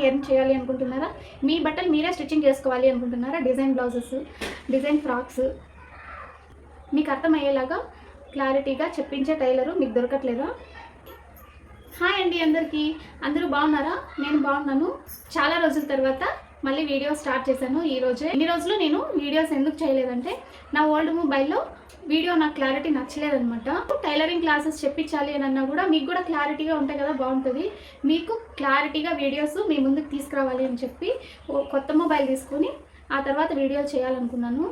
Earn చేయాలి అనుకుంటున్నారా? మీ బట్టలు మీరే స్టిచ్చింగ్ చేసుకోవాలి అనుకుంటున్నారా? డిజైన్ బ్లౌజెస్, డిజైన్ ఫ్రాక్స్ మీకు అర్థమయ్యేలాగా క్లారిటీగా చెప్పించే టైలరు మీకు దొరకట్లేదా? హాయ్ అండి అందరికీ, అందరూ బాగున్నారా? నేను బాగున్నాను. చాలా రోజుల తర్వాత మళ్ళీ వీడియో స్టార్ట్ చేశాను ఈరోజే. ఇన్ని రోజులు నేను వీడియోస్ ఎందుకు చేయలేదంటే నా ఓల్డ్ మొబైల్లో వీడియో నాకు క్లారిటీ నచ్చలేదనమాట. టైలరింగ్ క్లాసెస్ చెప్పించాలి అని అన్నా కూడా మీకు కూడా క్లారిటీగా ఉంటాయి కదా, బాగుంటుంది. మీకు క్లారిటీగా వీడియోస్ మీ ముందుకు తీసుకురావాలి అని చెప్పి కొత్త మొబైల్ తీసుకుని ఆ తర్వాత వీడియోలు చేయాలనుకున్నాను.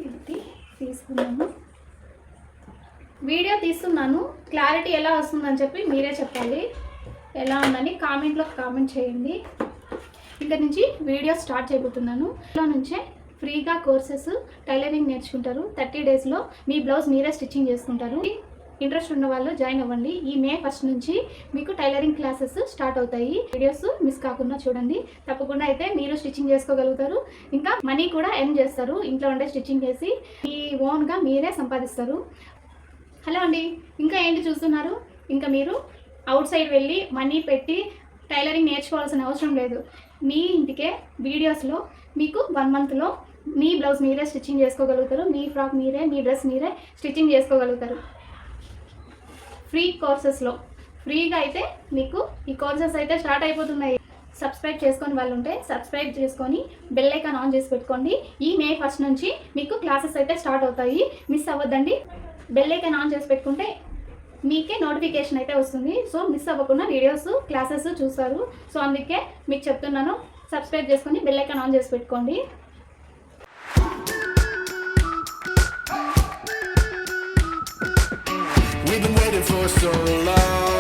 ఇది తీసుకున్నాను, వీడియో తీస్తున్నాను. క్లారిటీ ఎలా వస్తుందని చెప్పి మీరే చెప్పాలి. ఎలా ఉందని కామెంట్లో కామెంట్ చేయండి. ఇక్కడ నుంచి వీడియో స్టార్ట్ చేయబోతున్నాను. ఇంట్లో నుంచే ఫ్రీగా కోర్సెస్ టైలరింగ్ నేర్చుకుంటారు. 30 డేస్లో మీ బ్లౌజ్ మీరే స్టిచ్చింగ్ చేసుకుంటారు. ఇంట్రెస్ట్ ఉన్న వాళ్ళు జాయిన్ అవ్వండి. ఈ మే 1 నుంచి మీకు టైలరింగ్ క్లాసెస్ స్టార్ట్ అవుతాయి. వీడియోస్ మిస్ కాకుండా చూడండి. తప్పకుండా అయితే మీరు స్టిచ్చింగ్ చేసుకోగలుగుతారు. ఇంకా మనీ కూడా ఎర్న్ చేస్తారు. ఇంట్లో ఉండే స్టిచ్చింగ్ చేసి మీ ఓన్గా మీరే సంపాదిస్తారు. హలో అండి, ఇంకా ఏంటి చూస్తున్నారు? ఇంకా మీరు అవుట్ సైడ్ వెళ్ళి మనీ పెట్టి టైలరింగ్ నేర్చుకోవాల్సిన అవసరం లేదు. మీ ఇంటికే వీడియోస్లో మీకు 1 మంత్లో మీ బ్లౌజ్ మీరే స్టిచ్చింగ్ చేసుకోగలుగుతారు. మీ ఫ్రాక్ మీరే, మీ డ్రెస్ మీరే స్టిచ్చింగ్ చేసుకోగలుగుతారు. ఫ్రీ కోర్సెస్లో ఫ్రీగా అయితే మీకు ఈ కోర్సెస్ అయితే స్టార్ట్ అయిపోతున్నాయి. సబ్స్క్రైబ్ చేసుకొని వాళ్ళు ఉంటే సబ్స్క్రైబ్ చేసుకొని బెల్ ఐకాన్ ఆన్ చేసి పెట్టుకోండి. ఈ మే 1 నుంచి మీకు క్లాసెస్ అయితే స్టార్ట్ అవుతాయి. మిస్ అవ్వద్దండి. బెల్ ఐకాన్ ఆన్ చేసి పెట్టుకుంటే మీకే నోటిఫికేషన్ అయితే వస్తుంది. సో మిస్ అవ్వకుండా వీడియోస్ క్లాసెస్ చూస్తారు. సో అందుకే మీకు చెప్తున్నాను, సబ్స్క్రైబ్ చేసుకొని బెల్ ఐకాన్ ఆన్ చేసి పెట్టుకోండి. We've been waiting for so long.